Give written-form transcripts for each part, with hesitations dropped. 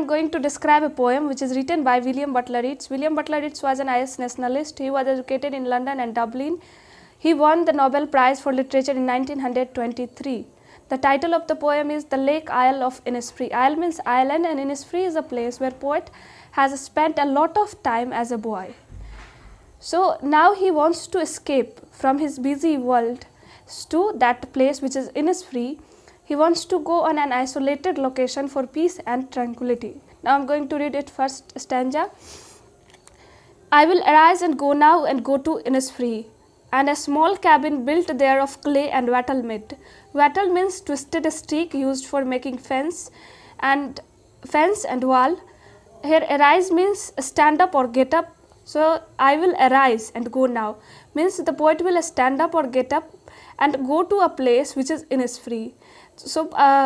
I'm going to describe a poem which is written by William Butler Yeats. William Butler Yeats was an Irish nationalist. He was educated in London and Dublin. He won the Nobel Prize for Literature in 1923. The title of the poem is The Lake Isle of Innisfree. Isle means island, and Innisfree is a place where poet has spent a lot of time as a boy. So now he wants to escape from his busy world to that place which is Innisfree. He wants to go on an isolated location for peace and tranquility. Now I am going to read it first stanza. I will arise and go now and go to Innisfree, and a small cabin built there of clay and wattle made. Wattle means twisted stick used for making fence and wall. Here arise means stand up or get up. So I will arise and go now means the poet will stand up or get up and go to a place which is Innisfree. So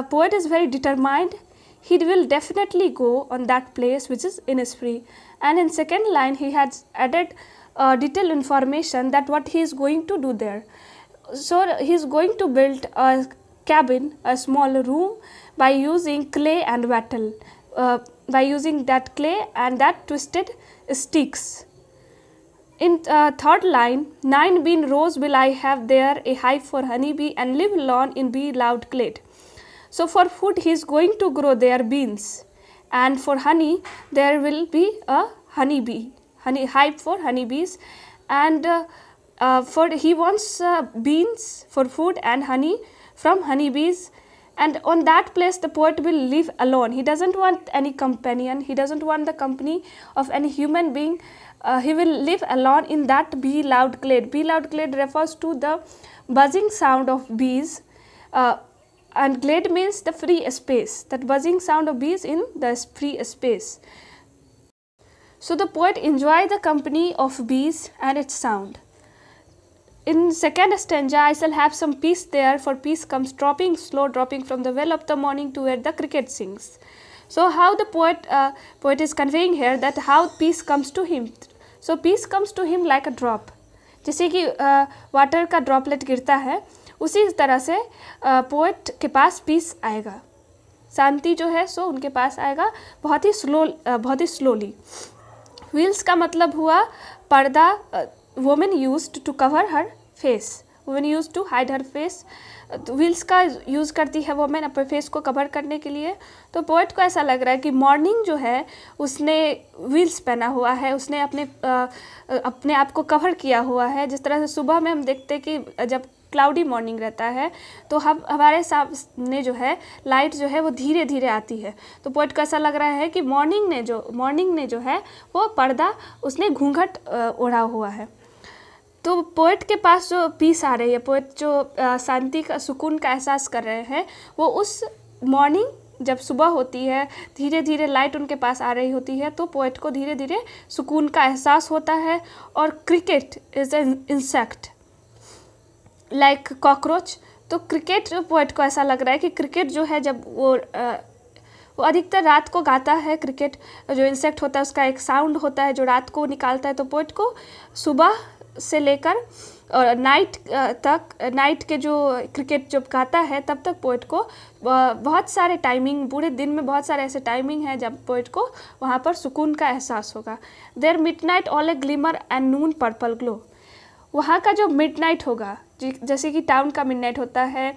poet is very determined. He will definitely go on that place which is Innisfree. And in second line he has added detailed information that what he is going to do there. So he is going to build a cabin, a small room, by using clay and wattle, by using that clay and that twisted sticks. In third line, 9 bean rows will I have there, a hive for honeybee, and live alone in bee loud glade. So for food he is going to grow there beans, and for honey there will be a honeybee, hive for honeybees, and for he wants beans for food and honey from honeybees. And on that place the poet will live alone. He doesn't want any companion, he doesn't want the company of any human being. He will live alone in that bee loud glade. Bee loud glade refers to the buzzing sound of bees, and glade means the free space, that buzzing sound of bees in the free space. So the poet enjoy the company of bees and its sound. In second stanza, I shall have some peace there, for peace comes dropping, slow dropping from the well of the morning to where the cricket sings. So how the poet is conveying here that how peace comes to him. So peace comes to him like a drop. जैसे कि water का droplet गिरता है, उसी तरह से poet के पास piece आएगा, शांति जो है सो उनके पास आएगा बहुत ही स्लोली. व्हील्स का मतलब हुआ पर्दा. Women used to cover her face, women used to hide her face. Veils का यूज़ करती है वुमेन अपने फेस को कवर करने के लिए. तो पोएट को ऐसा लग रहा है कि मॉर्निंग जो है उसने व्हील्स पहना हुआ है, उसने अपने आप को कवर किया हुआ है. जिस तरह से सुबह में हम देखते हैं कि जब क्लाउडी मॉर्निंग रहता है तो हमारे सामने जो है लाइट जो है वो धीरे धीरे आती है. तो पोएट को ऐसा लग रहा है कि मॉर्निंग ने जो है वो पर्दा, उसने घूंघट ओढ़ा हुआ है. तो पोएट के पास जो पीस आ रही है, पोएट जो शांति का, सुकून का एहसास कर रहे हैं, वो उस मॉर्निंग जब सुबह होती है, धीरे धीरे लाइट उनके पास आ रही होती है, तो पोएट को धीरे धीरे सुकून का एहसास होता है. और cricket is an insect like cockroach. तो क्रिकेट जो पोएट को ऐसा लग रहा है कि क्रिकेट जो है जब वो अधिकतर रात को गाता है. क्रिकेट जो इंसेक्ट होता है उसका एक साउंड होता है जो रात को निकालता है. तो पोएट को सुबह से लेकर और नाइट के जो क्रिकेट जब गाता है तब तक पोएट को बहुत सारे टाइमिंग, पूरे दिन में बहुत सारे ऐसे टाइमिंग हैं जब पोएट को वहाँ पर सुकून का एहसास होगा. There midnight all a glimmer and noon purple glow. वहाँ का जो मिडनाइट होगा, जैसे कि टाउन का मिडनाइट होता है,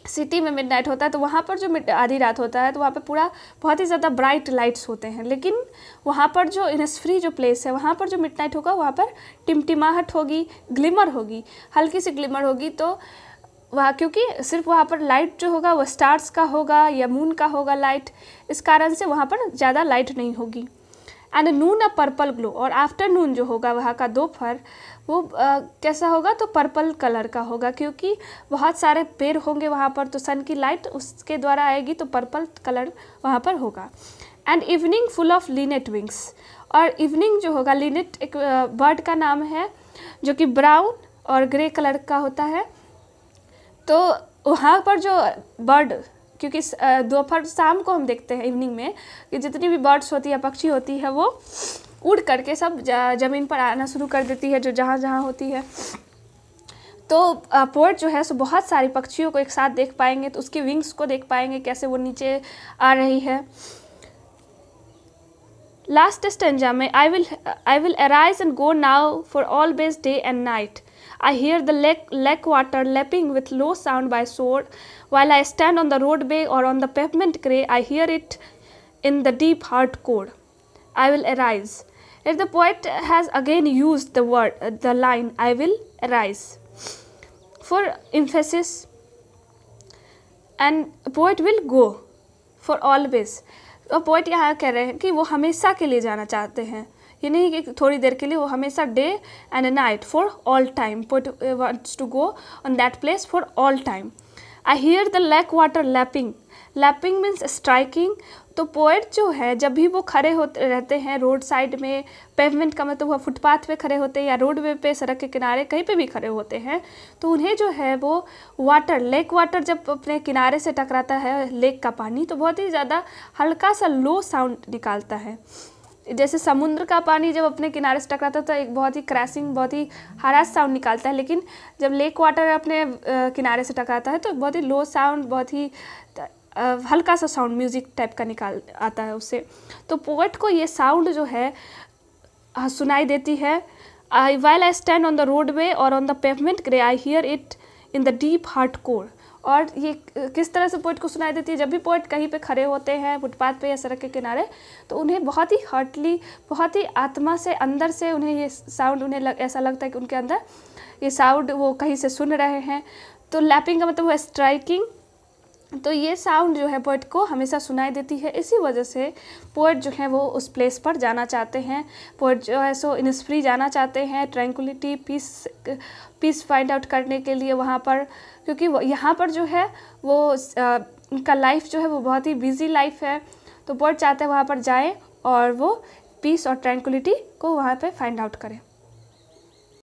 सिटी में मिडनाइट होता है, तो वहाँ पर जो आधी रात होता है तो वहाँ पर पूरा बहुत ही ज़्यादा ब्राइट लाइट्स होते हैं. लेकिन वहाँ पर जो इनस्फ्री जो प्लेस है, वहाँ पर जो मिडनाइट होगा वहाँ पर टिमटिमाहट होगी, ग्लिमर होगी, हल्की सी ग्लिमर होगी. तो वहाँ क्योंकि सिर्फ वहाँ पर लाइट जो होगा वो स्टार्स का होगा या मून का होगा लाइट, इस कारण से वहाँ पर ज़्यादा लाइट नहीं होगी. And Noon a purple glow. और आफ्टरनून जो होगा वहाँ का दोपहर वो कैसा होगा, तो पर्पल कलर का होगा, क्योंकि बहुत सारे पेड़ होंगे वहाँ पर, तो सन की लाइट उसके द्वारा आएगी तो पर्पल कलर वहाँ पर होगा. And evening full of Lynette wings. और इवनिंग जो होगा, लिनेट एक बर्ड का नाम है जो कि ब्राउन और ग्रे कलर का होता है. तो वहाँ पर जो बर्ड, क्योंकि दोपहर शाम को हम देखते हैं इवनिंग में कि जितनी भी बर्ड्स होती है, पक्षी होती है, वो उड़ करके सब ज़मीन पर आना शुरू कर देती है जो जहाँ जहाँ होती है. तो पोएट जो है सो बहुत सारी पक्षियों को एक साथ देख पाएंगे, तो उसकी विंग्स को देख पाएंगे कैसे वो नीचे आ रही है. लास्ट स्टेंजा में I will arise and go now for always day and night. I hear the lake water lapping with low sound by sword. While I stand on the roadway or on the pavement grey, I hear it in the deep heart core. I will arise. If the poet has again used the line, I will arise, for emphasis, and poet will go for always. तो poet यहाँ कह रहे हैं कि वो हमेशा के लिए जाना चाहते हैं, ये नहीं कि थोड़ी देर के लिए, वो हमेशा day and night for all time. Poet wants to go on that place for all time. I hear the lake water lapping. Lapping means striking. तो पोइट जो है जब भी वो खड़े होते रहते हैं रोड साइड में, पेवमेंट का मतलब वो फुटपाथ पे खड़े होते हैं या रोडवे पे, सड़क के किनारे कहीं पे भी खड़े होते हैं, तो उन्हें जो है वो वाटर, लेक वाटर जब अपने किनारे से टकराता है, लेक का पानी, तो बहुत ही ज़्यादा हल्का सा लो साउंड निकालता है. जैसे समुद्र का पानी जब अपने किनारे से टकराता है तो एक बहुत ही क्रैशिंग, बहुत ही हरास साउंड निकालता है, लेकिन जब लेक वाटर अपने किनारे से टकराता है तो बहुत ही लो साउंड, बहुत ही हल्का सा साउंड, म्यूज़िक टाइप का निकाल आता है उससे. तो पोएट को ये साउंड जो है सुनाई देती है. While I stand on the roadway और on the pavement grey, I hear it in the deep heart core. और ये किस तरह से पोइट को सुनाई देती है, जब भी पोइट कहीं पे खड़े होते हैं फुटपाथ पे या सड़क के किनारे, तो उन्हें बहुत ही हर्टली, बहुत ही आत्मा से, अंदर से उन्हें ये साउंड, उन्हें ऐसा लगता है कि उनके अंदर ये साउंड वो कहीं से सुन रहे हैं. तो लैपिंग का मतलब वो स्ट्राइकिंग. तो ये साउंड जो है पोइट को हमेशा सुनाई देती है. इसी वजह से पोइट जो है वो उस प्लेस पर जाना चाहते हैं. पोइट जो है सो इनस्फ्री जाना चाहते हैं, ट्रैंक्विलिटी, पीस फाइंड आउट करने के लिए वहाँ पर, क्योंकि वो यहाँ पर जो है वो उनका लाइफ जो है वो बहुत ही बिजी लाइफ है. तो पोइट चाहते हैं वहाँ पर जाएं और वो पीस और ट्रैंक्विलिटी को वहाँ पे फाइंड आउट करें.